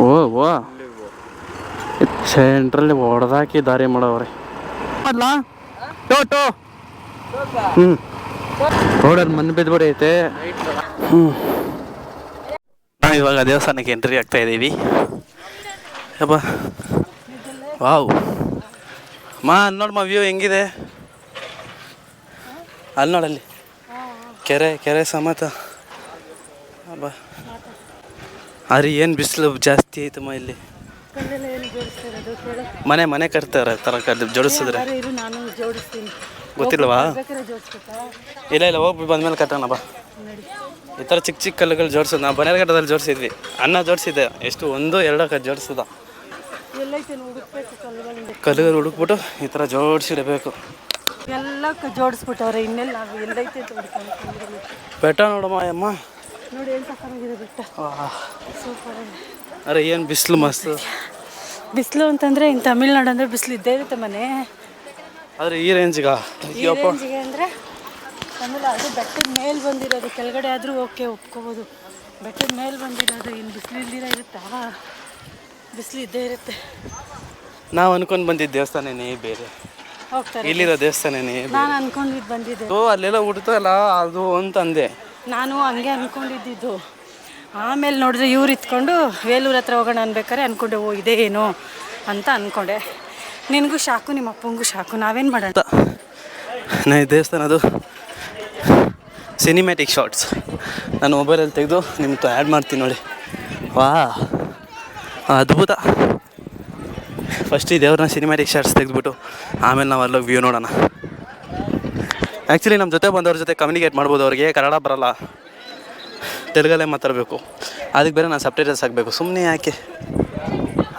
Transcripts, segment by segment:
ಓ ಓ ಸೆಂಟ್ರಲ್ಲಿ ಹೊಡೆದಾಕಿ ದಾರಿ ಮಾಡವ್ರೆ ಅಲ್ಲ ಟೋಟೋ. ರೋಡಲ್ಲಿ ಮಣ್ಣು ಬಿದ್ದುಬಿಡೈತೆ. ನಾವು ಇವಾಗ ದೇವಸ್ಥಾನಕ್ಕೆ ಎಂಟ್ರಿ ಆಗ್ತಾ ಇದ್ದೀವಿ. ಅಪ್ಪ ವಾವ್ ಅಲ್ಲಿ ನೋಡಮ್ಮ ವ್ಯೂ ಹೆಂಗಿದೆ. ಅಲ್ಲಿ ನೋಡಲ್ಲಿ ಕೆರೆ ಸಮೇತ. ಅಬ್ಬ ಅರೆ ಏನು ಬಿಸಿಲು ಜಾಸ್ತಿ ಐತಮ್ಮ ಇಲ್ಲಿ. ಮನೆ ಕಟ್ತಾರೆ ಥರ ಜೋಡಿಸಿದ್ರೆ ಗೊತ್ತಿಲ್ಲವಾ? ಇಲ್ಲ ಹೋಗಿ ಬಂದ್ಮೇಲೆ ಕಟ್ಟೋಣ ಬಾ. ಈ ಥರ ಚಿಕ್ಕ ಕಲ್ಲುಗಳು ಜೋಡಿಸೋದು ನಾವು ಬನ್ನೇರಘಟ್ಟದಲ್ಲಿ ಜೋಡಿಸಿದ್ವಿ. ಅನ್ನ ಜೋಡಿಸಿದ್ದೆ ಎಷ್ಟು 1-2 ಜೋಡಿಸಿದ ಕಲ್ಲುಗಳು ಹುಡುಕ್ಬಿಟ್ಟು ಈ ಥರ ಜೋಡಿಸಿಡಬೇಕು. ಎಲ್ಲ ಜೋಡಿಸ್ಬಿಟ್ಟವ್ರೆ. ಇನ್ನೆಲ್ಲ ನಾವು ಎಲ್ಲೈತೆ ಬೆಟ್ಟ ನೋಡಮ್ಮ ಅಮ್ಮ. ನೋಡಿ ಏನು ಸಕ್ಕತ್ತಾಗಿದೆ ಬೆಟ್ಟ. ಸೂಪರ್. ಅರೆ ಏನು ಬಿಸಿಲು ಮಸ್ತು. ಬಿಸಿಲು ಅಂತಂದರೆ ಇನ್ನು ತಮಿಳ್ನಾಡು ಅಂದರೆ ಬಿಸಿಲು ಇದ್ದೇ ಇರುತ್ತೆ ಮನೆ. ಆದರೆ ಈ ರೇಂಜಿಗೆ ಅಂದರೆ ತಮಿಳ್ನಾಡು ಬೆಟ್ಟದ ಮೇಲೆ ಬಂದಿರೋದು. ಕೆಳಗಡೆ ಆದರೂ ಓಕೆ ಒಪ್ಕೋಬೋದು. ಬೆಟ್ಟದ ಮೇಲೆ ಬಂದಿರೋದು ಇನ್ನು ಬಿಸಿಲು ಇಲ್ದಿರ ಇರುತ್ತಾ? ಬಿಸಿಲು ಇದ್ದೇ ಇರುತ್ತೆ. ನಾವು ಅನ್ಕೊಂಡು ಬಂದಿದ್ದ ದೇವಸ್ಥಾನನೇ ಬೇರೆ, ಹೋಗ್ತಾರೆ ಇಲ್ಲಿರೋ ದೇವಸ್ಥಾನನೇ ನಾನು ಅನ್ಕೊಂಡಿದ್ದು ಬಂದಿದ್ದೆ. ಅಲ್ಲೆಲ್ಲ ಹುಡ್ತಲ್ಲ ಅದು ಅಂತಂದೆ. ನಾನು ಹಂಗೆ ಅಂದ್ಕೊಂಡಿದ್ದು. ಆಮೇಲೆ ನೋಡಿದ್ರೆ ಇವ್ರು ಇತ್ಕೊಂಡು ವೇಲೂರು ಹತ್ರ ಹೋಗೋಣ ಅನ್ಬೇಕಾರೆ ಅಂದ್ಕೊಂಡೆ ಓ ಇದೇ ಏನು ಅಂತ ಅಂದ್ಕೊಂಡೆ. ನಿನಗೂ ಶಾಕು ನಿಮ್ಮ ಅಪ್ಪಂಗೂ ಶಾಕು. ನಾವೇನು ಮಾಡೋಣ. ದೇವಸ್ಥಾನ ಅದು ಸಿನಿಮ್ಯಾಟಿಕ್ ಶಾರ್ಟ್ಸ್ ನಾನು ಮೊಬೈಲಲ್ಲಿ ತೆಗೆದು ನಿಮ್ಗೆ ಆ್ಯಡ್ ಮಾಡ್ತೀನಿ ನೋಡಿ. ವಾ ಅದ್ಭುತ. ಫಸ್ಟ್ ಈ ದೇವ್ರನ್ನ ಸಿನಿಮ್ಯಾಟಿಕ್ ಶಾರ್ಟ್ಸ್ ತೆಗೆದುಬಿಟ್ಟು ಆಮೇಲೆ ನಾವು ಅಲ್ಲೋಗಿ ವ್ಯೂ ನೋಡೋಣ. ಆ್ಯಕ್ಚುಲಿ ನಮ್ಮ ಜೊತೆ ಬಂದವ್ರ ಜೊತೆ ಕಮ್ಯುನಿಕೇಟ್ ಮಾಡ್ಬೋದು. ಅವ್ರಿಗೆ ಕನ್ನಡ ಬರೋಲ್ಲ, ತೆಲುಗಲ್ಲೇ ಮಾತಾಡಬೇಕು. ಅದಕ್ಕೆ ಬೇರೆ ನಾನು ಸಪ್ರೇಟರ್ಸ್ ಆಗಬೇಕು. ಸುಮ್ಮನೆ ಯಾಕೆ,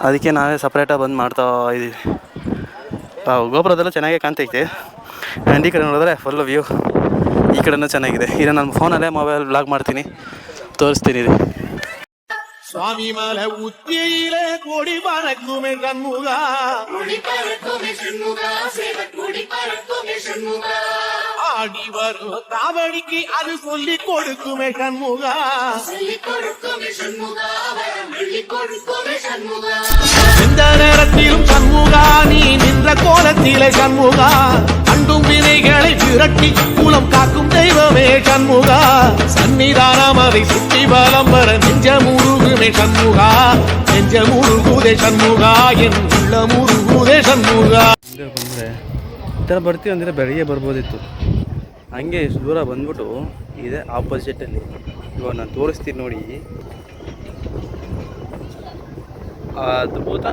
ಅದಕ್ಕೆ ನಾವೇ ಸಪ್ರೇಟಾಗಿ ಬಂದು ಮಾಡ್ತಾ ಇದ್ದೀವಿ. ಗೋಪುರದಲ್ಲೂ ಚೆನ್ನಾಗೇ ಕಾಣ್ತೈತೆ. ಆ್ಯಂಡ್ ಈ ಕಡೆ ನೋಡಿದ್ರೆ ಫುಲ್ ವ್ಯೂ ಈ ಕಡೆನೂ ಚೆನ್ನಾಗಿದೆ. ಇದು ನನ್ನ ಫೋನಲ್ಲೇ ಮೊಬೈಲ್ ಬ್ಲಾಗ್ ಮಾಡ್ತೀನಿ, ತೋರಿಸ್ತೀನಿ. ಇದು சுவாமி மலை உச்சியிலே கொடி பறக்குமே கண்முகா, ஆடி வரும் காவடிக்கு அது சொல்லி கொடுக்குமே கண்முகா, எந்த நேரத்திலும் சண்முகா நீ நின்ற கோலத்திலே சண்முகா, அண்டும் வினைகளை விரட்டி மூலம் காக்கும் தெய்வமே சண்முகா, சன்னிதானம் அதை சுற்றி பலம் வர நெஞ்ச முருகுமே சண்முகா, நெஞ்ச முருகுதே சண்முகா, என் உள்ள ಮುರುಗುದೇ ಷಣ್ಮುಗ. ಬಂದರೆ ಈ ಥರ ಬರ್ತೀವಿ ಅಂದರೆ ಬೆಳಗ್ಗೆ ಬರ್ಬೋದಿತ್ತು. ಹಂಗೆ ಇಷ್ಟು ದೂರ ಬಂದ್ಬಿಟ್ಟು ಇದೆ ಆಪೋಸಿಟಲ್ಲಿ ಇವಾಗ ನಾನು ತೋರಿಸ್ತೀನಿ ನೋಡಿ. ಅದ್ಭುತ.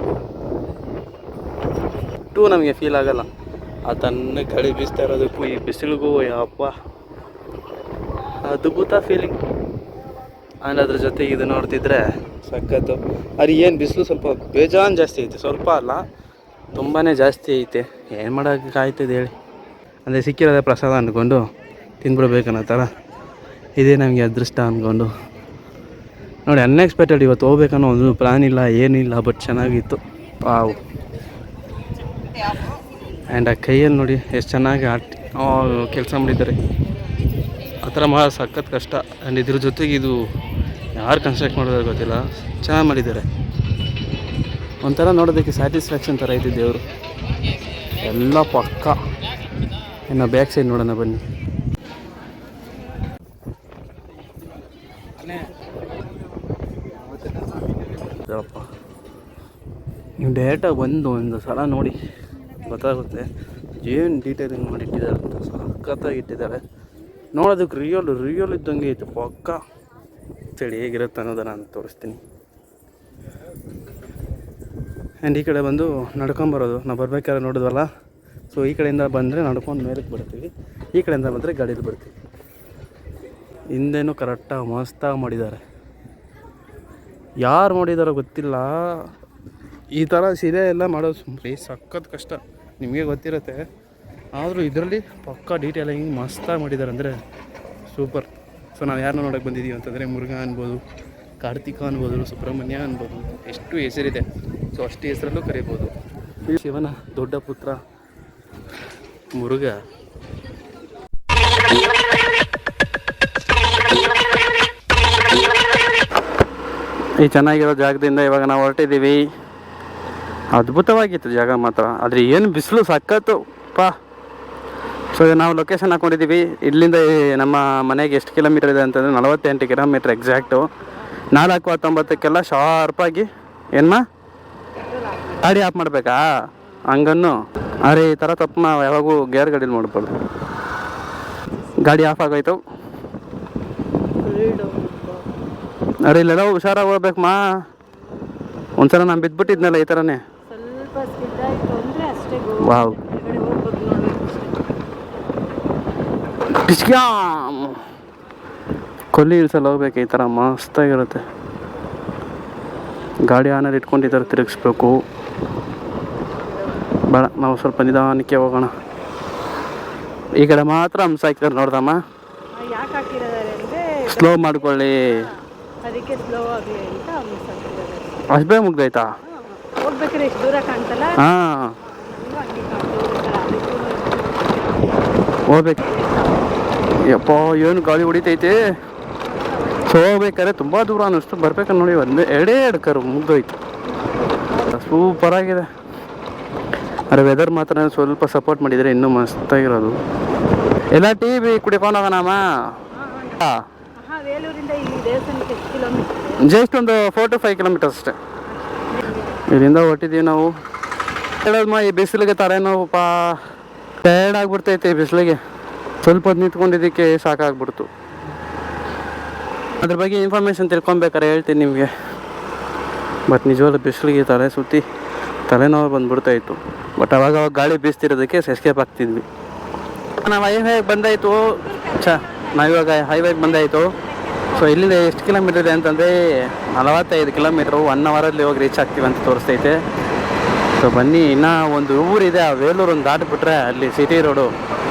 ನಮಗೆ ಫೀಲ್ ಆಗಲ್ಲ. ಆ ತನ್ನ ಗಾಳಿ ಬೀಸ್ತಾ ಇರೋದಕ್ಕೂ ಈ ಬಿಸಿಲಿಗೂ ಯಪ್ಪ ಅದ್ಭುತ ಫೀಲಿಂಗ್. ಆ್ಯಂಡ್ ಅದ್ರ ಜೊತೆ ಇದು ನೋಡ್ತಿದ್ರೆ ಸಖತ್ತು. ಅದು ಏನು ಬಿಸಿಲು ಸ್ವಲ್ಪ ಬೇಜಾನ್ ಜಾಸ್ತಿ ಐತೆ, ಸ್ವಲ್ಪ ಅಲ್ಲ ತುಂಬಾ ಜಾಸ್ತಿ ಐತೆ. ಏನು ಮಾಡೋಕ್ಕಾಯ್ತದೆ ಹೇಳಿ. ಅಂದರೆ ಸಿಕ್ಕಿರೋದೇ ಪ್ರಸಾದ ಅಂದ್ಕೊಂಡು ತಿಂದ್ಬಿಡ್ಬೇಕನ್ನೋ ಥರ ಇದೇ ನಮಗೆ ಅದೃಷ್ಟ ಅಂದ್ಕೊಂಡು ನೋಡಿ. ಅನ್ಎಕ್ಸ್ಪೆಕ್ಟೆಡ್ ಇವತ್ತು ಹೋಗ್ಬೇಕನ್ನೋ ಒಂದು ಪ್ಲ್ಯಾನ್ ಇಲ್ಲ, ಏನಿಲ್ಲ, ಬಟ್ ಚೆನ್ನಾಗಿತ್ತು. ಪಾವು. ಆ್ಯಂಡ್ ಆ ಕೈಯಲ್ಲಿ ನೋಡಿ ಎಷ್ಟು ಚೆನ್ನಾಗಿ ಕೆಲಸ ಮಾಡಿದ್ದಾರೆ. ಆ ಥರ ಮಾಡೋದು ಸಖತ್ ಕಷ್ಟ. ಆ್ಯಂಡ್ ಇದ್ರ ಜೊತೆಗೆ ಇದು ಯಾರು ಕನ್ಸ್ಟ್ರಕ್ಟ್ ಮಾಡೋದು ಗೊತ್ತಿಲ್ಲ, ಚೆನ್ನಾಗಿ ಮಾಡಿದ್ದಾರೆ. ಒಂಥರ ನೋಡೋದಕ್ಕೆ ಸ್ಯಾಟಿಸ್ಫ್ಯಾಕ್ಷನ್ ಥರ ಐತೆ ದೇವರು. ಎಲ್ಲ ಪಕ್ಕ. ಇನ್ನು ಬ್ಯಾಕ್ ಸೈಡ್ ನೋಡೋಣ ಬನ್ನಿ. ನೀವು ಡೈರೆಕ್ಟಾಗಿ ಒಂದು ಸಲ ನೋಡಿ ಗೊತ್ತಾಗುತ್ತೆ ಏನು ಡೀಟೇಲಿಂಗ್ ಮಾಡಿಟ್ಟಿದ್ದಾರೆ ಅಂತ. ಸಖತ್ತಾಗಿ ಇಟ್ಟಿದ್ದಾರೆ. ನೋಡೋದಕ್ಕೆ ರಿಯಲ್ ಇದ್ದಂಗೆ ಐತೆ ಪಕ್ಕ. ಅಂತೇಳಿ ಹೇಗಿರುತ್ತೆ ಅನ್ನೋದನ್ನು ನಾನು ತೋರಿಸ್ತೀನಿ. ಆ್ಯಂಡ್ ಈ ಕಡೆ ಬಂದು ನಡ್ಕೊಂಬರೋದು. ನಾವು ಬರ್ಬೇಕಾದ್ರೆ ನೋಡಿದ್ವಲ್ಲ, ಸೊ ಈ ಕಡೆಯಿಂದ ಬಂದರೆ ನಡ್ಕೊಂಡು ಮೇಲಕ್ಕೆ ಬರ್ತೀವಿ, ಈ ಕಡೆಯಿಂದ ಬಂದರೆ ಗಾಡೀಲಿ ಬರ್ತೀವಿ. ಹಿಂದೆನೂ ಕರೆಕ್ಟಾಗಿ ಮಸ್ತಾಗಿ ಮಾಡಿದ್ದಾರೆ. ಯಾರು ಮಾಡಿದಾರೋ ಗೊತ್ತಿಲ್ಲ. ಈ ಥರ ಶಿಲೆ ಎಲ್ಲ ಮಾಡೋದು ಸುಮ್ಮನೆ ಸಖತ್ ಕಷ್ಟ, ನಿಮಗೆ ಗೊತ್ತಿರುತ್ತೆ. ಆದರೂ ಇದರಲ್ಲಿ ಪಕ್ಕ ಡೀಟೇಲಿಂಗ್ ಮಸ್ತಾಗಿ ಮಾಡಿದ್ದಾರೆ ಅಂದರೆ ಸೂಪರ್. ಸೊ ನಾವು ಯಾರನ್ನ ನೋಡೋಕ್ಕೆ ಬಂದಿದ್ದೀವಿ ಅಂತಂದರೆ ಮುರುಘಾ ಅನ್ಬೋದು, ಕಾರ್ತಿಕ ಅನ್ಬೋದು, ಸುಬ್ರಹ್ಮಣ್ಯ ಅನ್ಬೋದು. ಎಷ್ಟು ಹೆಸರಿದೆ, ಸೊ ಅಷ್ಟು ಹೆಸರಲ್ಲೂ ಕರೀಬೋದು. ಶಿವನ ದೊಡ್ಡ ಪುತ್ರ ಮುರುಘಾ. ಈ ಚೆನ್ನಾಗಿರೋ ಜಾಗದಿಂದ ಇವಾಗ ನಾವು ಹೊರಟಿದ್ದೀವಿ. ಅದ್ಭುತವಾಗಿತ್ತು ಜಾಗ ಮಾತ್ರ, ಆದರೆ ಏನು ಬಿಸಿಲು ಸಖತ್ತು ಪಾ. ಸೊ ನಾವು ಲೊಕೇಶನ್ ಹಾಕ್ಕೊಂಡಿದ್ದೀವಿ. ಇಲ್ಲಿಂದ ನಮ್ಮ ಮನೆಗೆ ಎಷ್ಟು ಕಿಲೋಮೀಟರ್ ಇದೆ ಅಂತಂದರೆ 48 ಕಿಲೋಮೀಟ್ರ್ ಎಕ್ಸಾಕ್ಟು. 4:19 ಶಾರ್ಪಾಗಿ ಏನ್ಮ ಗಾಡಿ ಆಫ್ ಮಾಡಬೇಕಾ ಹಂಗನ್ನು. ಅರೆ ಈ ಥರ ತಪ್ಪು ನಾವು ಯಾವಾಗೂ ಗೇರ್ ಗಾಡೀಲಿ ಮಾಡ್ಬಾರ್ದು. ಗಾಡಿ ಆಫ್ ಆಗೋಯ್ತು. ಅರೆ ಇಲ್ಲೆಲ್ಲ ಹುಷಾರಾಗಿ ಹೋಗ್ಬೇಕಮ್ಮ. ಒಂದ್ಸಲ ನಾನು ಬಿದ್ದುಬಿಟ್ಟಿದ್ನಲ್ಲ ಈ ಥರನೇ. ವಾವ್ ಕೊಲ್ಲಿ ಇಲ್ಸಲ್ಲ ಹೋಗ್ಬೇಕು. ಈ ಥರ ಮಸ್ತಾಗಿರುತ್ತೆ. ಗಾಡಿ ಆನಲ್ಲಿ ಇಟ್ಕೊಂಡು ಈ ಥರ ತಿರುಗಿಸ್ಬೇಕು. ಬೇಡ, ನಾವು ಸ್ವಲ್ಪ ನಿಧಾನಕ್ಕೆ ಹೋಗೋಣ. ಈ ಕಡೆ ಮಾತ್ರ ಹಂಸ ಹಾಕಿದ್ರೆ ನೋಡ್ದಮ್ಮ. ಯಾಕೆ ಹಾಕಿರೋದಾರೆ ಅಂದರೆ ಸ್ಲೋ ಮಾಡ್ಕೊಳ್ಳಿ, ಅದಕ್ಕೆ ಸ್ಲೋ ಆಗಲಿ ಅಂತ ಅಷ್ಟು ಬೇಗ ಮುಗ್ದೈತಾ? ಹೋಗ್ಬೇಕಾದ್ರೆ ಎಷ್ಟು ದೂರ ಕಾಣ್ತಲ್ಲ. ಹಾಂ ಹೋಗ್ಬೇಕು. ಯಪ್ಪ ಏನು ಗಾಳಿ ಹೊಡಿತೈತೆ. ಸೊ ಹೋಗ್ಬೇಕಾದ್ರೆ ತುಂಬ ದೂರ ಅನ್ನಿಸ್ತು. ಬರ್ಬೇಕಾದ್ರೆ ನೋಡಿ ಎರಡೇ ಕರು ಮುಗ್ದೋಯ್ತು. ಸೂಪರಾಗಿದೆ. ಅರೆ ವೆದರ್ ಮಾತ್ರ ಸ್ವಲ್ಪ ಸಪೋರ್ಟ್ ಮಾಡಿದರೆ ಇನ್ನೂ ಮಸ್ತಾಗಿರೋದು. ಎಲ್ಲ ಟೀ ಕುಡಿಕೊಂಡು ಹೋಗೋಣಮ್ಮ. ವೇಲೂರಿಂದ ಈ ದೇವಸ್ಥಾನಕ್ಕೆ ಎಷ್ಟು ಕಿಲೋಮೀಟರ್? ಜಸ್ಟ್ ಒಂದು 4 to 5 ಕಿಲೋಮೀಟರ್ಸ್ ಅಷ್ಟೇ. ಇಲ್ಲಿಂದ ಹೊಟ್ಟಿದ್ದೀವಿ ನಾವು. ಹೇಳೋದಮ್ಮ ಈ ಬಿಸಿಲಿಗೆ ತಲೆನೋವು ಪಾ, ಟಯರ್ಡ್ ಆಗಿಬಿಡ್ತೈತೆ ಈ ಬಿಸಿಲಿಗೆ. ಸ್ವಲ್ಪ ಹೊತ್ತು ನಿಂತ್ಕೊಂಡಿದ್ದಕ್ಕೆ ಸಾಕಾಗ್ಬಿಡ್ತು. ಅದ್ರ ಬಗ್ಗೆ ಇನ್ಫಾರ್ಮೇಷನ್ ತಿಳ್ಕೊಬೇಕಾರೆ ಹೇಳ್ತೀನಿ ನಿಮಗೆ. ಬಟ್ ನಿಜವಾಗ್ಲೂ ಬಿಸಿಲಿಗೆ ತಲೆ ಸುತ್ತಿ ತಲೆನೋವು ಬಂದುಬಿಡ್ತಾಯಿತ್ತು. ಬಟ್ ಅವಾಗ ಗಾಳಿ ಬೀಸ್ತಿರೋದಕ್ಕೆ ಎಸ್ಕೇಪ್ ಆಗ್ತಿದ್ವಿ. ನಾವು ಹೈವೇಗೆ ಬಂದಾಯಿತು. ನಾವಿವಾಗ ಹೈವೇಗೆ ಬಂದಾಯಿತು. ಸೊ ಇಲ್ಲಿಂದ ಎಷ್ಟು ಕಿಲೋಮೀಟರ್ ಇದೆ ಅಂತಂದರೆ 45 ಕಿಲೋಮೀಟ್ರು. 1 ಅವರಲ್ಲಿ ಹೋಗಿ ರೀಚ್ ಆಗ್ತೀವಿ ಅಂತ ತೋರಿಸ್ತೈತೆ. ಸೊ ಬನ್ನಿ, ಇನ್ನೂ ಒಂದು ಊರಿದೆ, ಆ ವೇಲೂರು ಒಂದು ದಾಟಿಬಿಟ್ರೆ ಅಲ್ಲಿ ಸಿಟಿ ರೋಡು.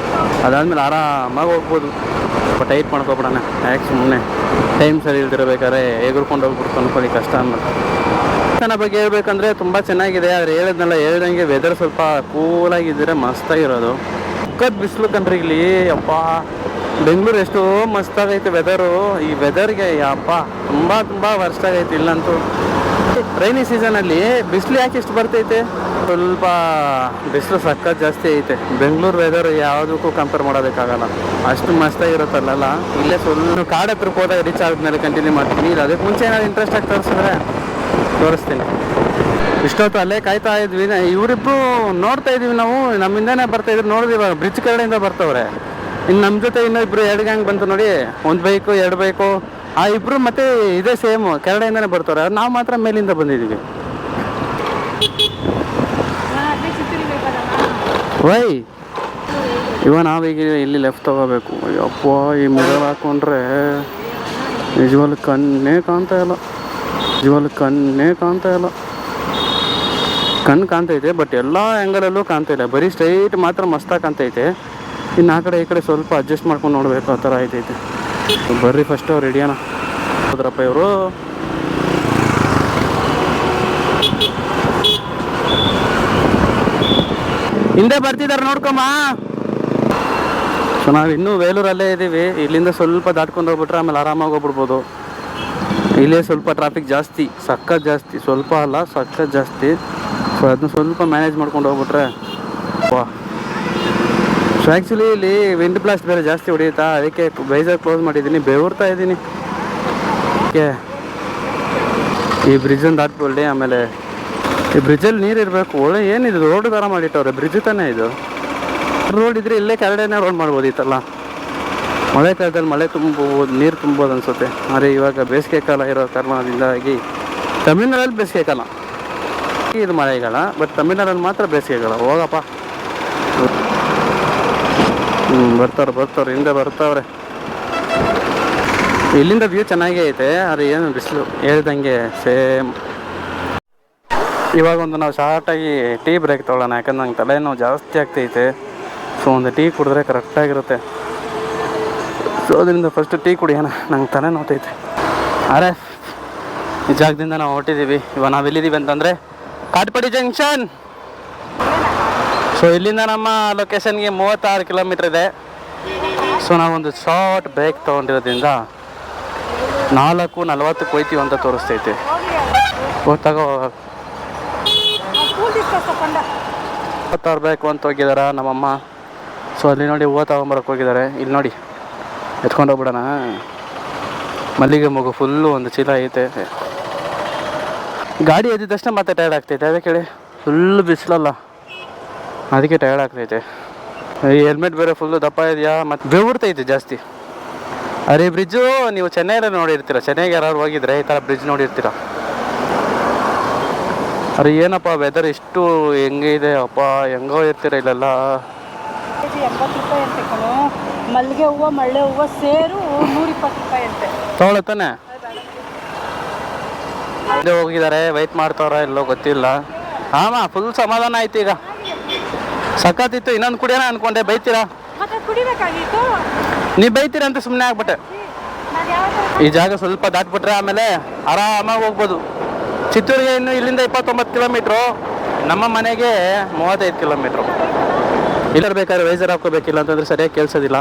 ಅದಾದಮೇಲೆ ಆರಾಮಾಗಿ ಹೋಗ್ಬೋದು. ಸ್ವಲ್ಪ ಟೈಟ್ ಮಾಡ್ಕೊಬಿಡೋಣ. ಯಾಕೆ ಸುಮ್ಮನೆ ಟೈಮ್ ಸರಿ ಇಲ್ದಿರಬೇಕಾದ್ರೆ ಎಗರ್ಕೊಂಡು ಹೋಗ್ಬಿಟ್ಟು ಅಂದ್ಕೊಳ್ಳಿ ಕಷ್ಟ ಅನ್ನೋದು. ದೇವಸ್ಥಾನ ಬಗ್ಗೆ ಹೇಳ್ಬೇಕಂದ್ರೆ ತುಂಬ ಚೆನ್ನಾಗಿದೆ. ಆದರೆ ಹೇಳಿದ್ನಲ್ಲ, ಹೇಳ್ದಂಗೆ ವೆದರ್ ಸ್ವಲ್ಪ ಕೂಲಾಗಿದ್ದರೆ ಮಸ್ತಾಗಿರೋದು. ಸಖತ್ ಬಿಸಿಲು ಕಣ್ರಿ ಇಲ್ಲಿ. ಅಪ್ಪ ಬೆಂಗಳೂರು ಎಷ್ಟೋ ಮಸ್ತಾಗೈತೆ ವೆದರು. ಈ ವೆದರ್ಗೆ ಅಪ್ಪ ತುಂಬ ವರ್ಸ್ಟ್ ಆಗೈತೆ ಇಲ್ಲಂತೂ. ರೈನಿ ಸೀಸನಲ್ಲಿ ಬಿಸಿಲು ಯಾಕೆ ಇಷ್ಟು ಬರ್ತೈತೆ? ಸ್ವಲ್ಪ ಬಿಸಿಲು ಸಖತ್ ಜಾಸ್ತಿ ಐತೆ. ಬೆಂಗಳೂರು ವೆದರ್ ಯಾವುದಕ್ಕೂ ಕಂಪೇರ್ ಮಾಡೋದಕ್ಕಾಗಲ್ಲ, ಅಷ್ಟು ಮಸ್ತಾಗಿರುತ್ತಲ್ಲ. ಇಲ್ಲೇ ಸ್ವಲ್ಪ ಕಾಡು ಹತ್ರಕ್ಕೆ ಹೋದಾಗ ರೀಚ್ ಆದ್ಮೇಲೆ ಕಂಟಿನ್ಯೂ ಮಾಡ್ತೀನಿ. ಇದು ಅದಕ್ಕೆ ಮುಂಚೆ ಏನಾದ್ರು ಇಂಟ್ರೆಸ್ಟ್ ಆಗಿ ತೋರಿಸಿದ್ರೆ ತೋರಿಸ್ತೀನಿ. ಇಷ್ಟೊತ್ತು ಅಲ್ಲೇ ಕಾಯ್ತಾ ಇದ್ವಿ. ಇವರಿಬ್ರು ನೋಡ್ತಾ ಇದೀವಿ ನಾವು, ನಮ್ಮಿಂದಾನೇ ಬರ್ತಾಯಿದ್ರು. ನೋಡಿದ್ವಿ ಇವಾಗ ಬ್ರಿಡ್ಜ್ ಕಡೆಯಿಂದ ಬರ್ತವ್ರೆ. ಇನ್ನು ನಮ್ಮ ಜೊತೆ ಇನ್ನೂ ಇಬ್ಬರು 2 ಗ್ಯಾಂಗ್ ಬಂತು ನೋಡಿ. 1 ಬೈಕು 2 ಬೈಕು. ಆ ಇಬ್ಬರು ಮತ್ತೆ ಇದೇ ಸೇಮ್ ಕೆಳಗಡೆಯಿಂದನೇ ಬರ್ತಾರೆ. ನಾವು ಮಾತ್ರ ಮೇಲಿಂದ ಬಂದಿದ್ದೀವಿ. ವೈ ನಾವೀಗ ಇಲ್ಲಿ ಲೆಫ್ಟ್ ತಗೋಬೇಕು. ಅಪ್ಪ ಈ ಮಿಡಲ್ ಹಾಕೊಂಡ್ರೆ ನಿಜವಾಗ್ಲೂ ಕಣ್ಣೇ ಕಾಣ್ತಾ ಇಲ್ಲ. ಕಣ್ಣು ಕಾಣ್ತೈತೆ, ಬಟ್ ಎಲ್ಲ ಆ್ಯಂಗಲಲ್ಲೂ ಕಾಣ್ತಾ ಇಲ್ಲ. ಬರೀ ಸ್ಟ್ರೈಟ್ ಮಾತ್ರ ಮಸ್ತಾಗಿ ಕಾಣ್ತೈತೆ. ಇನ್ನು ಆ ಕಡೆ ಈ ಕಡೆ ಸ್ವಲ್ಪ ಅಡ್ಜಸ್ಟ್ ಮಾಡ್ಕೊಂಡು ನೋಡಬೇಕು, ಆ ಥರ ಆಯ್ತೈತೆ. ಬರ್ರಿ ಫಸ್ಟು ರೆಡಿಯಾನ ಹೋದ್ರಪ್ಪ ಇವರು. ಹಿಂದೆ ಬರ್ತಿದ್ದಾರೆ ನೋಡ್ಕೊಮ್ಮ. ಸೊ ನಾವು ಇನ್ನೂ ವೇಲೂರಲ್ಲೇ ಇದ್ದೀವಿ. ಇಲ್ಲಿಂದ ಸ್ವಲ್ಪ ದಾಟ್ಕೊಂಡು ಹೋಗ್ಬಿಟ್ರೆ ಆಮೇಲೆ ಆರಾಮಾಗಿ ಹೋಗ್ಬಿಡ್ಬೋದು. ಇಲ್ಲೇ ಸ್ವಲ್ಪ ಟ್ರಾಫಿಕ್ ಜಾಸ್ತಿ, ಸಖತ್ ಜಾಸ್ತಿ. ಸ್ವಲ್ಪ ಅಲ್ಲ, ಸಖತ್ ಜಾಸ್ತಿ. ಸೊ ಅದನ್ನ ಸ್ವಲ್ಪ ಮ್ಯಾನೇಜ್ ಮಾಡ್ಕೊಂಡು ಹೋಗ್ಬಿಟ್ರೆ ವಾ. ಸೊ ಆ್ಯಕ್ಚುಲಿ ಇಲ್ಲಿ ವಿಂಡ್ ಬ್ಲಾಸ್ಟ್ ಬೇರೆ ಜಾಸ್ತಿ ಹೊಡೆಯುತ್ತಾ, ಅದಕ್ಕೆ ವೈಸರ್ ಕ್ಲೋಸ್ ಮಾಡಿದ್ದೀನಿ. ಬೆವರ್ತಾ ಇದ್ದೀನಿ. ಈ ಬ್ರಿಡ್ಜನ್ನು ದಾಟ್ಕೊಳ್ಳಿ. ಆಮೇಲೆ ಈ ಬ್ರಿಡ್ಜಲ್ಲಿ ನೀರು ಇರಬೇಕು. ಒಳ್ಳೆ ಏನಿದು ರೋಡ್ ಥರ ಮಾಡಿಟ್ಟವ್ರೆ. ಬ್ರಿಡ್ಜ್ ತಾನೇ ಇದು. ರೋಡ್ ಇದ್ರೆ ಇಲ್ಲೇ ಕೆಳಗಡೆನೇ ರೋಡ್ ಮಾಡ್ಬೋದಿತ್ತಲ್ಲ. ಮಳೆ ಕಾಲದಲ್ಲಿ ಮಳೆ ತುಂಬೋದು, ನೀರು ತುಂಬೋದು ಅನಿಸುತ್ತೆ. ಆದರೆ ಇವಾಗ ಬೇಸಿಗೆ ಕಾಲ ಇರೋ ಕಾರಣದಿಂದಾಗಿ ತಮಿಳ್ನಾಡಲ್ಲಿ ಬೇಸಿಗೆ ಕಾಲ, ಇದು ಮಳೆಗಾಲ. ಬಟ್ ತಮಿಳ್ನಾಡಲ್ಲಿ ಮಾತ್ರ ಬೇಸಿಗೆಗಾಲ. ಹೋಗಪ್ಪ. ಬರ್ತಾವ್ರೆ ಹಿಂದೆ ಬರ್ತಾವ್ರೆ. ಇಲ್ಲಿಂದ ವ್ಯೂ ಚೆನ್ನಾಗೇ ಐತೆ. ಆದರೆ ಏನು ಬಿಸಿಲು ಹೇಳ್ದಂಗೆ ಸೇಮ್. ಇವಾಗ ಒಂದು ನಾವು ಶಾರ್ಟಾಗಿ ಟೀ ಬ್ರೇಕ್ ತೊಗೊಳ್ಳೋಣ. ಯಾಕಂದ್ರೆ ನಂಗೆ ತಲೆನೋವು ಜಾಸ್ತಿ ಆಗ್ತೈತೆ. ಸೊ ಒಂದು ಟೀ ಕುಡಿದ್ರೆ ಕರೆಕ್ಟಾಗಿರುತ್ತೆ. ಸೊ ಅದರಿಂದ ಫಸ್ಟ್ ಟೀ ಕುಡಿಯೋಣ, ನಂಗೆ ತಲೆ ನೋತೈತೆ. ಅರೆ ಈ ಜಾಗದಿಂದ ನಾವು ಹೊರಟಿದ್ದೀವಿ. ಇವಾಗ ನಾವು ಎಲ್ಲಿದ್ದೀವಿ ಅಂತಂದರೆ ಕಾಟ್ಪಡಿ ಜಂಕ್ಷನ್. ಸೊ ಇಲ್ಲಿಂದ ನಮ್ಮ ಲೊಕೇಶನ್ಗೆ 36 ಕಿಲೋಮೀಟ್ರ್ ಇದೆ. ಸೊ ನಾವೊಂದು ಶಾರ್ಟ್ ಬ್ರೇಕ್ ತೊಗೊಂಡಿರೋದ್ರಿಂದ 4:40 ಹೋಯ್ತೀವಿ ಅಂತ ತೋರಿಸ್ತೈತೆ. ಗೊತ್ತಾಗೋ ತರಬೇಕು ಅಂತ ಹೋಗಿದಾರ ನಮ್ಮಮ್ಮ. ಸೊ ಅಲ್ಲಿ ನೋಡಿ ಹೂವು ತಗೊಂಬರಕ್ಕೆ ಹೋಗಿದ್ದಾರೆ. ಇಲ್ಲಿ ನೋಡಿ ಎತ್ಕೊಂಡು ಹೋಗ್ಬಿಡೋಣ. ಮಲ್ಲಿಗೆ ಮಗು ಫುಲ್ಲು ಒಂದು ಚೀಲ ಐತೆ. ಗಾಡಿ ಎದ್ದಿದ ತಕ್ಷಣ ಮತ್ತೆ ಟೈರ್ಡ್ ಆಗ್ತೈತೆ. ಅದಕ್ಕೆ ಹೇಳಿ ಫುಲ್ಲು ಬಿಸಿಲಲ್ಲ, ಅದಕ್ಕೆ ಟೈರ್ಡ್ ಆಗ್ತೈತೆ. ಈ ಹೆಲ್ಮೆಟ್ ಬೇರೆ ಫುಲ್ಲು ದಪ್ಪ ಇದೆಯಾ, ಮತ್ತು ಬೆವರ್ತೈತೆ ಜಾಸ್ತಿ. ಅರೆ ಬ್ರಿಡ್ಜು ನೀವು ಚೆನ್ನೈಯಲ್ಲಿ ನೋಡಿರ್ತೀರ, ಚೆನ್ನೈಗೆ ಯಾರು ಹೋಗಿದ್ರೆ ಈ ಥರ ಬ್ರಿಡ್ಜ್ ನೋಡಿರ್ತೀರ. ಅರೆ ಏನಪ್ಪ ವೆದರ್ ಇಷ್ಟು ಹೆಂಗೆ ಇದೆ ಅಪ್ಪ, ಹೆಂಗೋ ಇರ್ತೀರ ಇಲ್ಲೆಲ್ಲ. 80 ರೂಪಾಯಿ ಅಂತೆ ಕಣೋ. ಮಲ್ಲಿಗೆ ಹೂವು ಮಳ್ಳೆ ಹೂವು ಸೇರು 120 ರೂಪಾಯಿ ಅಂತೆ. ತಗೊಳತ್ತಾನೆ ಹೋಗಿದ್ದಾರೆ, ವೆಯ್ಟ್ ಮಾಡ್ತಾವ್ರ ಎಲ್ಲೋ ಗೊತ್ತಿಲ್ಲ. ಹಾಂ ಫುಲ್ ಸಮಾಧಾನ ಆಯ್ತು ಈಗ, ಸಖತ್ತಿತ್ತು. ಇನ್ನೊಂದು ಕುಡಿಯೋಣ ಅನ್ಕೊಂಡೆ, ಬೈತೀರಾ? ಕುಡಿಬೇಕಾಗಿತ್ತು. ನೀವು ಬೈತೀರ ಅಂತ ಸುಮ್ಮನೆ ಆಗ್ಬಿಟ್ಟೆ. ಈ ಜಾಗ ಸ್ವಲ್ಪ ದಾಟ್ಬಿಟ್ರೆ ಆಮೇಲೆ ಆರಾಮಾಗಿ ಹೋಗ್ಬೋದು. ಚಿತ್ತೂರಿಗೆ ಇನ್ನು ಇಲ್ಲಿಂದ 29 ಕಿಲೋಮೀಟ್ರು, ನಮ್ಮ ಮನೆಗೆ 35 ಕಿಲೋಮೀಟ್ರು. ಇಲ್ಲಿರ್ಬೇಕಾದ್ರೆ ವೈಸರ್ ಹಾಕೋಬೇಕಿಲ್ಲ ಅಂತಂದರೆ ಸರಿಯಾಗಿ ಕೇಳಿಸೋದಿಲ್ಲ.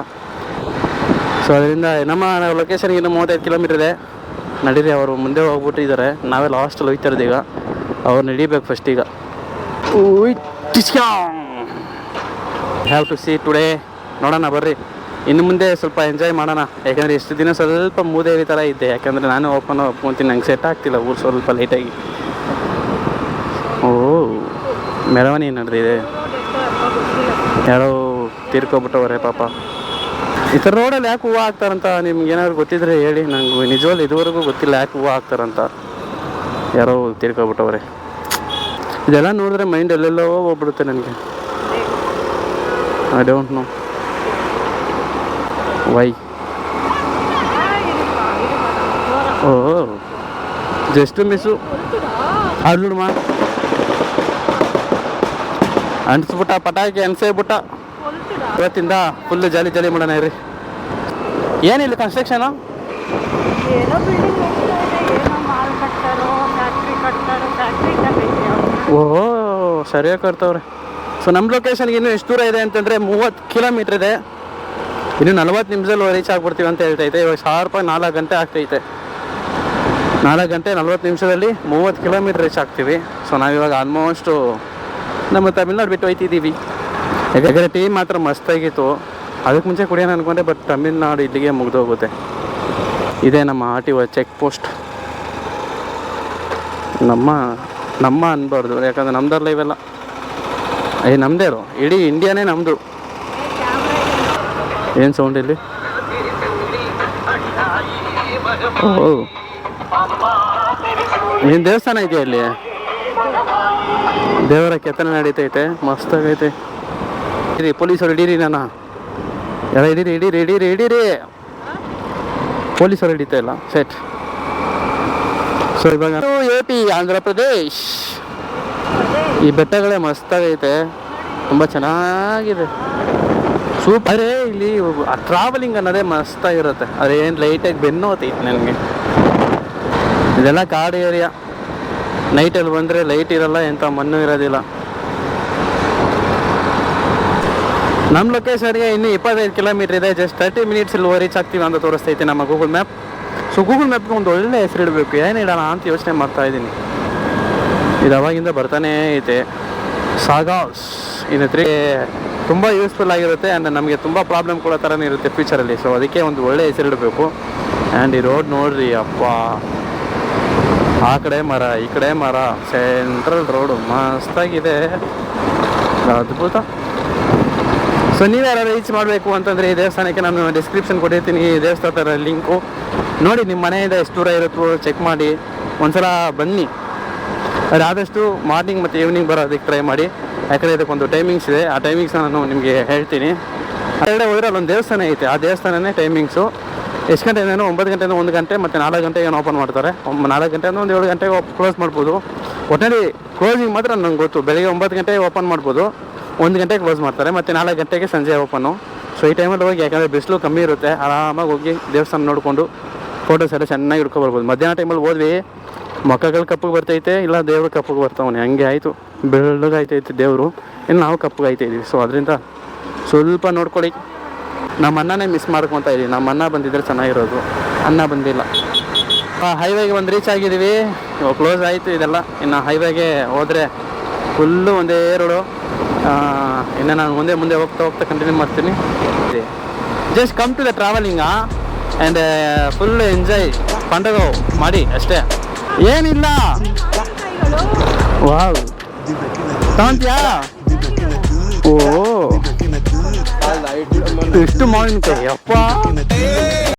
ಸೊ ಅದರಿಂದ ನಮ್ಮ ಲೊಕೇಶನ್ಗೆ ಇನ್ನೂ 35 ಕಿಲೋಮೀಟ್ರ್ ಇದೆ. ನಡೀರಿ, ಅವರು ಮುಂದೆ ಹೋಗ್ಬಿಟ್ಟಿದ್ದಾರೆ, ನಾವೇ ಲಾಸ್ಟಲ್ಲಿ ಹೋಗ್ತಾ ಇರೋದು. ಈಗ ಅವ್ರು ನಡಿಬೇಕು ಫಸ್ಟ್. ಈಗ ಹ್ಯಾವ್ ಟು ಸಿ ಟುಡೇ. ನೋಡೋಣ ಬರ್ರಿ, ಇನ್ನು ಮುಂದೆ ಸ್ವಲ್ಪ ಎಂಜಾಯ್ ಮಾಡೋಣ. ಯಾಕಂದರೆ ಇಷ್ಟು ದಿನ ಸ್ವಲ್ಪ ಮೂದೇವಿ ಥರ ಇದ್ದೆ, ಯಾಕಂದರೆ ನಾನು ಒಪ್ಕೊಂತೀನಿ, ನಂಗೆ ಸೆಟ್ ಆಗ್ತಿಲ್ಲ ಊರು ಸ್ವಲ್ಪ ಲೈಟಾಗಿ. ಓ ಮೆರವಣಿಗೆ ನಡೆದಿದೆ, ಯಾರೋ ತೀರ್ಕೊಬಿಟ್ಟವ್ರೆ ಪಾಪ. ಈ ಥರ ರೋಡಲ್ಲಿ ಯಾಕೆ ಹೂವು ಹಾಕ್ತಾರಂತ ನಿಮ್ಗೆ ಏನಾದ್ರು ಗೊತ್ತಿದ್ರೆ ಹೇಳಿ. ನಂಗೆ ನಿಜವಲ್ಲ ಇದುವರೆಗೂ ಗೊತ್ತಿಲ್ಲ ಯಾಕೆ ಹೂವು ಹಾಕ್ತಾರಂತ. ಯಾರೋ ತೀರ್ಕೊಬಿಟ್ಟವ್ರೆ. ಇದೆಲ್ಲ ನೋಡಿದ್ರೆ ಮೈಂಡ್ ಎಲ್ಲೆಲ್ಲೋ ಹೋಗ್ಬಿಡುತ್ತೆ ನನಗೆ. I don't know why. Oh just miss ಅಲ್ಲುಡ್ಮ ಅಂಟಿಸ್ಬಿಟ್ಟ, ಪಟಾಕಿ ಅನ್ಸೇಬಿಟ್ಟ. ಇವತ್ತಿಂದ ಫುಲ್ಲು ಜಾಲಿ ಜಾಲಿ ಮಾಡೋಣ ಇರಿ. ಏನಿಲ್ಲ ಕನ್ಸ್ಟ್ರಕ್ಷನು, ಓಹೋ ಸರಿಯಾಗಿ ಕಟ್ತವ್ರೆ. ಸೊ ನಮ್ಮ ಲೊಕೇಶನ್ಗೆ ಇನ್ನೂ ಎಷ್ಟು ದೂರ ಇದೆ ಅಂತಂದರೆ 30 ಕಿಲೋಮೀಟ್ರ್ ಇದೆ. ಇನ್ನು 40 ನಿಮಿಷದಲ್ಲಿ ರೀಚ್ ಆಗ್ಬಿಡ್ತೀವಿ ಅಂತ ಹೇಳ್ತೈತೆ. ಇವಾಗ 1000 ರೂಪಾಯಿ 4 ಗಂಟೆ ಆಗ್ತೈತೆ. 4 ಗಂಟೆ 40 ನಿಮಿಷದಲ್ಲಿ 30 ಕಿಲೋಮೀಟ್ರ್ ರೀಚ್ ಆಗ್ತೀವಿ. ಸೊ ನಾವಿವಾಗ ಆಲ್ಮೋಸ್ಟು ನಮ್ಮ ತಮಿಳ್ನಾಡು ಬಿಟ್ಟು ಹೋಯ್ತಿದ್ದೀವಿ. ಯಾಕಂದರೆ ಟೀ ಮಾತ್ರ ಮಸ್ತಾಗಿತ್ತು. ಅದಕ್ಕೆ ಮುಂಚೆ ಕುಡಿಯೋಣ ಅಂದ್ಕೊಂಡೆ, ಬಟ್ ತಮಿಳ್ನಾಡು ಇಲ್ಲಿಗೆ ಮುಗಿದೋಗುತ್ತೆ. ಇದೇ ನಮ್ಮ RTO ಚೆಕ್ ಪೋಸ್ಟ್. ನಮ್ಮ ಅನ್ಬಾರ್ದು, ಯಾಕಂದರೆ ನಮ್ದಲ್ಲ ಇವೆಲ್ಲ. ನಮ್ಮದೇ ಇರೋ ಇಡೀ ಇಂಡಿಯಾನೇ ನಮ್ಮದು. ಏನು ಸೌಂಡ್ ಇಲ್ಲಿ? ಓ ಏನು ದೇವಸ್ಥಾನ ಇದೆಯಾ ಇಲ್ಲಿ? ದೇವರ ಕೆತ್ತನೆ ನಡೀತೈತೆ, ಮಸ್ತಾಗೈತೆ. ಇರಿ ಪೊಲೀಸರು ಹಿಡೀರಿ, ನಾನು ಎಲ್ಲ ಹಿಡೀರಿ. ಪೊಲೀಸರು ಹಿಡಿತಾ ಇಲ್ಲ, ಸೆಟ್. ಸೊ ಇವಾಗ AP ಆಂಧ್ರ ಪ್ರದೇಶ್. ಈ ಬೆಟ್ಟಗಳೇ ಮಸ್ತಾಗೈತೆ, ತುಂಬ ಚೆನ್ನಾಗಿದೆ, ಸೂಪರ್. ಇಲ್ಲಿ ಟ್ರಾವೆಲಿಂಗ್ ಅನ್ನೋದೇ ಮಸ್ತಾಗಿರುತ್ತೆ. ಅದೇನು ಲೈಟಾಗಿ ಬೆನ್ನು ಹೋತೈತೆ ನನಗೆ. ಇದೆಲ್ಲ ಕಾಡು ಏರಿಯಾ. ನೈಟಲ್ಲಿ ಬಂದರೆ ಲೈಟ್ ಇರಲ್ಲ, ಎಂಥ ಮಣ್ಣು ಇರೋದಿಲ್ಲ. ನಮ್ಮ ಲೊಕೇಶನ್ಗೆ ಇನ್ನೂ 25 ಕಿಲೋಮೀಟ್ರ್ ಇದೆ. ಜಸ್ಟ್ 30 ಮಿನಿಟ್ಸಲ್ಲಿ ರೀಚ್ ಆಗ್ತೀವಿ ಅಂತ ತೋರಿಸ್ತೈತೆ ನಮ್ಮ ಗೂಗಲ್ ಮ್ಯಾಪ್. ಸೊ ಗೂಗಲ್ ಮ್ಯಾಪ್ಗೆ ಒಂದು ಒಳ್ಳೆ ಹೆಸರು ಇಡಬೇಕು, ಏನಿಡೋಣ ಅಂತ ಯೋಚನೆ ಮಾಡ್ತಾಯಿದ್ದೀನಿ. ಇದು ಅವಾಗಿಂದ ಬರ್ತಾನೇ ಐತೆ. ಸಾಗಾಸ್ ಇನ್ನು 3 ತುಂಬ ಯೂಸ್ಫುಲ್ ಆಗಿರುತ್ತೆ. ಆ್ಯಂಡ್ ನಮಗೆ ತುಂಬ ಪ್ರಾಬ್ಲಮ್ ಕೊಡೋ ಥರನೇ ಇರುತ್ತೆ ಫ್ಯೂಚರಲ್ಲಿ. ಸೊ ಅದಕ್ಕೆ ಒಂದು ಒಳ್ಳೆ ಹೆಸರು ಇಡಬೇಕು. ಆ್ಯಂಡ್ ಈ ರೋಡ್ ನೋಡ್ರಿ ಅಪ್ಪ, ಆ ಕಡೆ ಮರ ಈ ಕಡೆ ಮರ, ಸೆಂಟ್ರಲ್ ರೋಡು ಮಸ್ತಾಗಿದೆ, ಅದ್ಭುತ. ಸೊ ನೀವು ಯಾರು ರೀಚ್ ಮಾಡಬೇಕು ಅಂತಂದರೆ ಈ ದೇವಸ್ಥಾನಕ್ಕೆ ನಾನು ಡಿಸ್ಕ್ರಿಪ್ಷನ್ ಕೊಟ್ಟಿರ್ತೀನಿ, ಈ ದೇವಸ್ಥಾನದ ಲಿಂಕು ನೋಡಿ. ನಿಮ್ಮ ಮನೆಯಿಂದ ಎಷ್ಟು ದೂರ ಇರುತ್ತೋ ಚೆಕ್ ಮಾಡಿ ಒಂದ್ಸಲ ಬನ್ನಿ. ಅದು ಆದಷ್ಟು ಮಾರ್ನಿಂಗ್ ಮತ್ತು ಈವ್ನಿಂಗ್ ಬರೋದಕ್ಕೆ ಟ್ರೈ ಮಾಡಿ. ಯಾಕಂದರೆ ಇದಕ್ಕೊಂದು ಟೈಮಿಂಗ್ಸ್ ಇದೆ, ಆ ಟೈಮಿಂಗ್ಸ್ ನಾನು ನಿಮಗೆ ಹೇಳ್ತೀನಿ. ಅದರಲ್ಲೇ ಹೋದರೆ ಅಲ್ಲೊಂದು ದೇವಸ್ಥಾನ ಐತೆ, ಆ ದೇವಸ್ಥಾನನೇ ಟೈಮಿಂಗ್ಸು ಎಷ್ಟು ಗಂಟೆಯಿಂದ 9 ಗಂಟೆಯಿಂದ 1 ಗಂಟೆ ಮತ್ತು 4 ಗಂಟೆಗೆ ಓಪನ್ ಮಾಡ್ತಾರೆ. 4 ಗಂಟೆಯಿಂದ ಒಂದು 7 ಗಂಟೆಗೆ ಕ್ಲೋಸ್ ಮಾಡ್ಬೋದು. ಒಟ್ಟಿನಲ್ಲಿ ಕ್ಲೋಸಿಂಗ್ ಮಾತ್ರ ನಂಗೆ ಗೊತ್ತು, ಬೆಳಗ್ಗೆ 9 ಗಂಟೆಗೆ ಓಪನ್ ಮಾಡ್ಬೋದು, 1 ಗಂಟೆಗೆ ಕ್ಲೋಸ್ ಮಾಡ್ತಾರೆ, ಮತ್ತು 4 ಗಂಟೆಗೆ ಸಂಜೆ ಓಪನ್ನು. ಸೊ ಈ ಟೈಮಲ್ಲಿ ಹೋಗಿ, ಯಾಕಂದರೆ ಬಿಸಿಲು ಕಮ್ಮಿ ಇರುತ್ತೆ, ಆರಾಮಾಗಿ ಹೋಗಿ ದೇವಸ್ಥಾನ ನೋಡಿಕೊಂಡು ಫೋಟೋಸ್ ಎಲ್ಲ ಚೆನ್ನಾಗಿ ಹಿಡ್ಕೊಬರ್ಬೋದು. ಮಧ್ಯಾಹ್ನ ಟೈಮಲ್ಲಿ ಹೋದ್ವಿ, ಮಕ್ಕಳು ಕಪ್ಪಗೆ ಬರ್ತೈತೆ, ಇಲ್ಲ ದೇವ್ರ ಕಪ್ಪಗೆ ಬರ್ತಾವನೆ, ಹಂಗೆ ಆಯಿತು. ಬೆಳ್ಳಗಾಯ್ತೈತೆ ದೇವರು, ಇನ್ನು ನಾವು ಕಪ್ಪಗೆ ಆಯ್ತಾಯಿದ್ವಿ. ಸೊ ಅದರಿಂದ ಸ್ವಲ್ಪ ನೋಡ್ಕೊಳ್ಳಿ. ನಮ್ಮ ಅನ್ನನೇ ಮಿಸ್ ಮಾಡ್ಕೊತಾ ಇದ್ದೀವಿ. ನಮ್ಮ ಅನ್ನ ಬಂದಿದ್ದರೆ ಚೆನ್ನಾಗಿರೋದು, ಅನ್ನ ಬಂದಿಲ್ಲ. ಹೈವೇಗೆ ಒಂದು ರೀಚ್ ಆಗಿದ್ದೀವಿ. ಇವಾಗ ಕ್ಲೋಸ್ ಆಯಿತು ಇದೆಲ್ಲ. ಇನ್ನು ಹೈವೇಗೆ ಹೋದರೆ ಫುಲ್ಲು ಒಂದೇ ರೋಡು. ಇನ್ನು ನಾನು ಮುಂದೆ ಹೋಗ್ತಾ ಕಂಟಿನ್ಯೂ ಮಾಡ್ತೀನಿ. Just come to the travelling and full enjoy ಪಂಡಗೋ ಮಾಡಿ ಅಷ್ಟೇ, ಏನಿಲ್ಲ. ವಾವ್, ತಗೊಂತೀಯಾ? ಓ, ಎಷ್ಟು ಮಾವಿನಕಾಯಿ ಅಪ್ಪ.